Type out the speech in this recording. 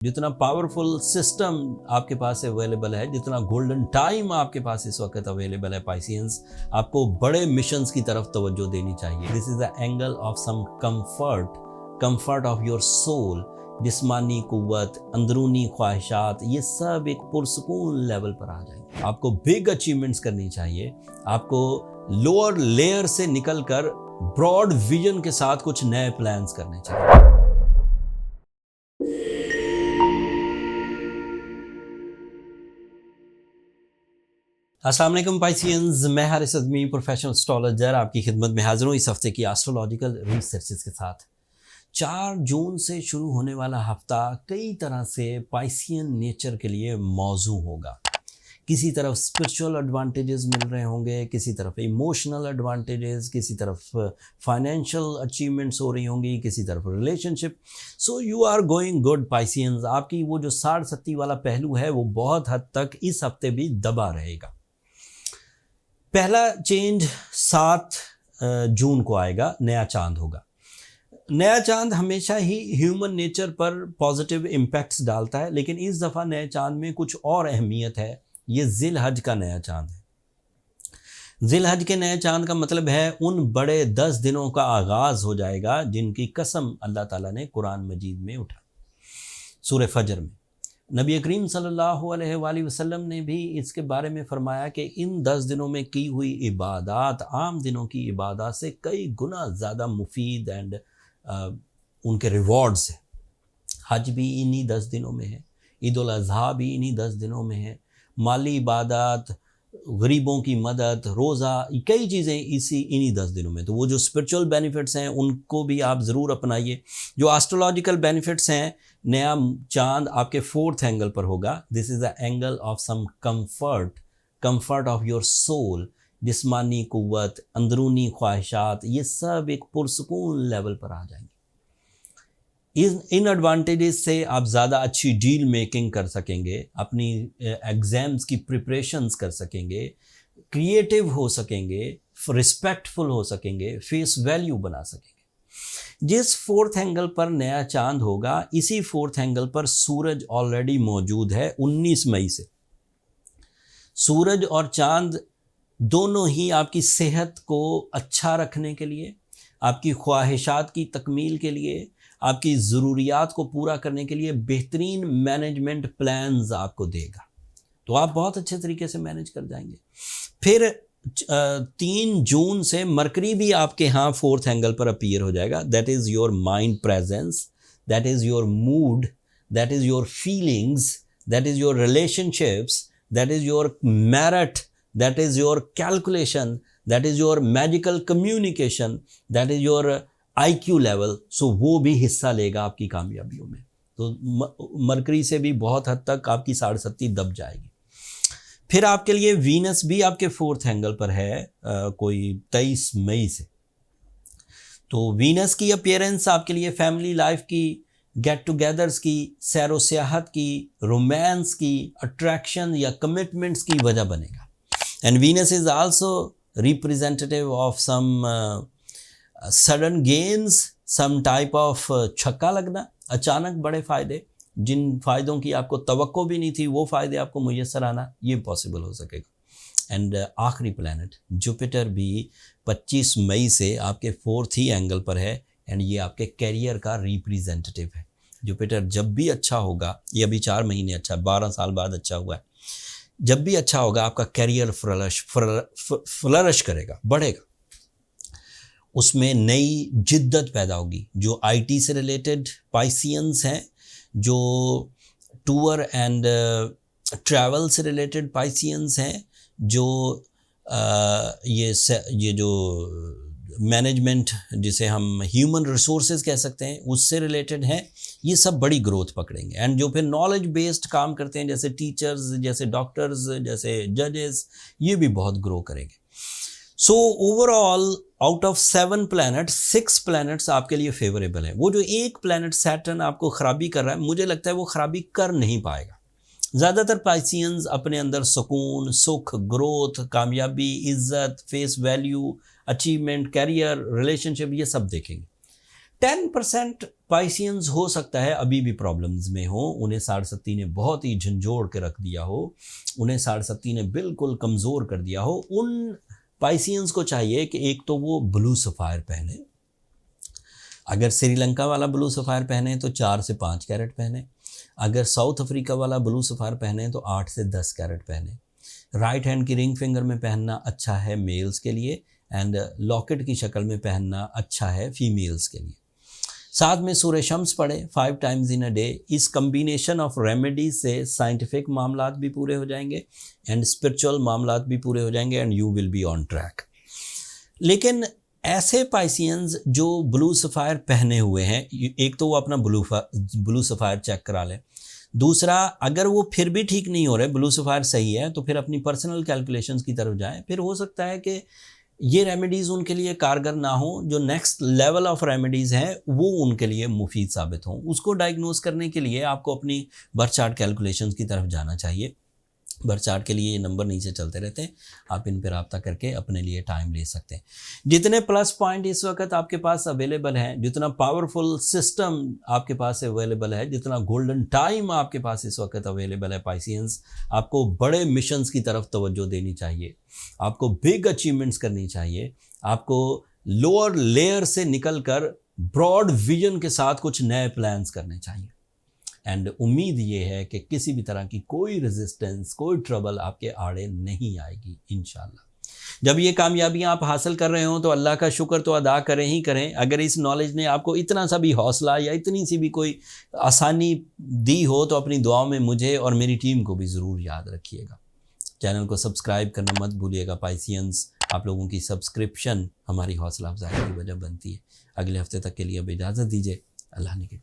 जितना powerful system आपके पास available है, जितना गोल्डन टाइम आपके पास इस वक्त अवेलेबल है पाइसियंस, आपको बड़े मिशंस की तरफ तवज्जो देनी चाहिए। This is the angle of some comfort of your soul. जिस्मानी कुव्वत, अंदरूनी ख्वाहिशात, ये सब एक पुरसकून लेवल पर आ जाएंगे। आपको बिग अचीवमेंट्स करनी चाहिए। आपको लोअर लेयर से निकलकर ब्रॉड विजन के साथ कुछ नए प्लान्स करने चाहिए। अस्सलाम वालेकुम पाइसियंस, मैं हारिस अज़मी प्रोफेशनल एस्ट्रोलॉजर आपकी खिदमत में हाजिर हूँ इस हफ्ते की एस्ट्रोलॉजिकल रिसर्चेस के साथ। 4 जून से शुरू होने वाला हफ्ता कई तरह से पाइसियन नेचर के लिए मौजू होगा। किसी तरफ स्पिरिचुअल एडवांटेजेस मिल रहे होंगे, किसी तरफ इमोशनल एडवांटेजेस, किसी तरफ फाइनेंशियल अचीवमेंट्स हो रही होंगी, किसी तरफ relationship. So you are going good Pisceans. आपकी वो जो साढ़ सत्ती वाला पहलू है वो बहुत हद तक इस हफ्ते भी दबा रहेगा। पहला चेंज 7 जून को आएगा, नया चांद होगा। नया चांद हमेशा ही ह्यूमन नेचर पर पॉजिटिव इम्पैक्ट्स डालता है, लेकिन इस दफ़ा नए चांद में कुछ और अहमियत है। ये ज़िलहज का नया चांद है। ज़िलहज के नए चांद का मतलब है उन बड़े 10 दिनों का आगाज़ हो जाएगा जिनकी कसम अल्लाह ताला ने कुरान मजीद में उठाई, सूरह फजर में। नबी करीम सल्लल्लाहु अलैहि वसल्लम ने भी इसके बारे में फरमाया कि इन 10 दिनों में की हुई इबादत आम दिनों की इबादत से कई गुना ज़्यादा मुफीद एंड उनके रिवॉर्ड्स हैं। हज भी इन्हीं 10 दिनों में है, ईद उल अज़हा भी इन्हीं 10 दिनों में है, माली इबादत, गरीबों की मदद, रोज़ा, कई चीज़ें इन्हीं 10 दिनों में। तो वो जो स्पिरिचुअल बेनिफिट्स हैं उनको भी आप ज़रूर अपनाइए। जो एस्ट्रोलॉजिकल बेनिफिट्स हैं, नया चांद आपके 4th एंगल पर होगा। This is the angle of some comfort of your soul. जिस्मानी कुव्वत, अंदरूनी ख्वाहिशात, ये सब एक पुरसकून लेवल पर आ जाएंगे। इन एडवांटेजेस से आप ज़्यादा अच्छी डील मेकिंग कर सकेंगे, अपनी एग्ज़ाम्स की प्रिपरेशंस कर सकेंगे, क्रिएटिव हो सकेंगे, रिस्पेक्टफुल हो सकेंगे, फेस वैल्यू बना सकेंगे। जिस 4th एंगल पर नया चांद होगा, इसी 4th एंगल पर सूरज ऑलरेडी मौजूद है 19 मई से। सूरज और चांद दोनों ही आपकी सेहत को अच्छा रखने के लिए, आपकी ख्वाहिशात की तकमील के लिए, आपकी ज़रूरियात को पूरा करने के लिए बेहतरीन मैनेजमेंट प्लान्स आपको देगा। तो आप बहुत अच्छे तरीके से मैनेज कर जाएंगे। फिर 3 जून से मरकरी भी आपके यहाँ 4th एंगल पर अपीयर हो जाएगा। That is your mind presence, that is your mood, that is your feelings, that is your relationships, that is your merit, that is your calculation, that is your magical communication, that is your IQ level. सो वो भी हिस्सा लेगा आपकी कामयाबियों में। तो mercury से भी बहुत हद तक आपकी साढ़े सत्ती दब जाएगी। फिर आपके लिए वीनस भी आपके 4th एंगल पर है कोई 23 मई से। तो वीनस की अपीयरेंस आपके लिए फैमिली लाइफ की, गेट टुगेदर्स की, सैरो सियाहत की, रोमांस की, अट्रैक्शन या कमिटमेंट्स की वजह बनेगा। And Venus is also representative of some sudden gains, some type of छक्का लगना, अचानक बड़े फ़ायदे, जिन फ़ायदों की आपको तवक्को भी नहीं थी वो फ़ायदे आपको मुयस्सर आना, ये पॉसिबल हो सकेगा। एंड आखिरी प्लैनेट जुपिटर भी 25 मई से आपके 4th ही एंगल पर है। एंड ये आपके कैरियर का रिप्रेजेंटेटिव है। जुपिटर जब भी अच्छा होगा, ये अभी 4 महीने अच्छा, 12 साल बाद अच्छा हुआ है, जब भी अच्छा होगा आपका कैरियर फ्लरिश करेगा, बढ़ेगा। उसमें नई जिद्दत पैदा होगी। जो IT से रिलेटेड पाइसियंस हैं, जो टूर एंड ट्रैवल से रिलेटेड पाइसियंस हैं, जो ये जो मैनेजमेंट जिसे हम ह्यूमन रिसोर्सेज कह सकते हैं उससे रिलेटेड हैं, ये सब बड़ी ग्रोथ पकड़ेंगे। एंड जो फिर नॉलेज बेस्ड काम करते हैं, जैसे टीचर्स, जैसे डॉक्टर्स, जैसे जजेस, ये भी बहुत ग्रो करेंगे। So overall out of 7 planet 6 planets आपके लिए फेवरेबल है। वो जो एक प्लैनेट सैटर्न आपको ख़राबी कर रहा है, मुझे लगता है वो ख़राबी कर नहीं पाएगा। ज़्यादातर पाइसियंस अपने अंदर सुकून, सुख, ग्रोथ, कामयाबी, इज़्ज़त, face value, achievement, career, relationship, ये सब देखेंगे। 10% पाइसियंस हो सकता है अभी भी प्रॉब्लम्स में हो, उन्हें साढ़े ने बहुत ही झंझोड़ के रख दिया हो, उन्हें साढ़े ने बिल्कुल कमज़ोर कर दिया हो। उन पाइसियंस को चाहिए कि एक तो वो ब्लू सफ़ायर पहने, अगर श्रीलंका वाला ब्लू सफ़ायर पहने तो 4 से 5 कैरेट पहने, अगर साउथ अफ्रीका वाला ब्लू सफ़ायर पहने तो 8 से 10 कैरेट पहने। राइट हैंड की रिंग फिंगर में पहनना अच्छा है मेल्स के लिए, एंड लॉकेट की शक्ल में पहनना अच्छा है फीमेल्स के लिए। साथ में सूरह शम्स पढ़े 5 टाइम्स इन अ डे। इस कम्बिनेशन ऑफ रेमेडीज से साइंटिफिक मामलात भी पूरे हो जाएंगे एंड स्पिरिचुअल मामलात भी पूरे हो जाएंगे, and you will be on track. लेकिन ऐसे पाइसियंस जो ब्लू सफ़ायर पहने हुए हैं, एक तो वो अपना ब्लू सफ़ायर चेक करा लें। दूसरा, अगर वो फिर भी ठीक नहीं हो रहे, ब्लू सफ़ायर सही है, तो फिर अपनी पर्सनल कैलकुलेशंस की तरफ जाएं। फिर हो सकता है कि ये रेमेडीज़ उनके लिए कारगर ना हो, जो नेक्स्ट लेवल ऑफ रेमेडीज़ हैं वो उनके लिए मुफीद साबित हों। उसको डायग्नोस करने के लिए आपको अपनी बर्थ चार्ट कैलकुलेशंस की तरफ जाना चाहिए। बर्थ चार्ट के लिए ये नंबर नीचे चलते रहते हैं, आप इन पर रब्ता करके अपने लिए टाइम ले सकते हैं। जितने प्लस पॉइंट इस वक्त आपके पास अवेलेबल हैं, जितना पावरफुल सिस्टम आपके पास अवेलेबल है, जितना गोल्डन टाइम आपके पास इस वक्त अवेलेबल है पाइसियंस, आपको बड़े मिशंस की तरफ तवज्जो देनी चाहिए, आपको बिग अचीवमेंट्स करनी चाहिए, आपको लोअर लेयर से निकल कर ब्रॉड विजन के साथ कुछ नए प्लान्स करने चाहिए। एंड उम्मीद ये है कि किसी भी तरह की कोई रेजिस्टेंस, कोई ट्रबल आपके आड़े नहीं आएगी इंशाल्लाह। जब ये कामयाबियां आप हासिल कर रहे हो तो अल्लाह का शुक्र तो अदा करें ही करें। अगर इस नॉलेज ने आपको इतना सा भी हौसला या इतनी सी भी कोई आसानी दी हो तो अपनी दुआओं में मुझे और मेरी टीम को भी ज़रूर याद रखिएगा। चैनल को सब्सक्राइब करना मत भूलिएगा पाइसियंस। आप लोगों की सब्सक्रिप्शन हमारी हौसला अफजाई की वजह बनती है। अगले हफ्ते तक के लिए अब इजाज़त दीजिए। अल्लाह ने के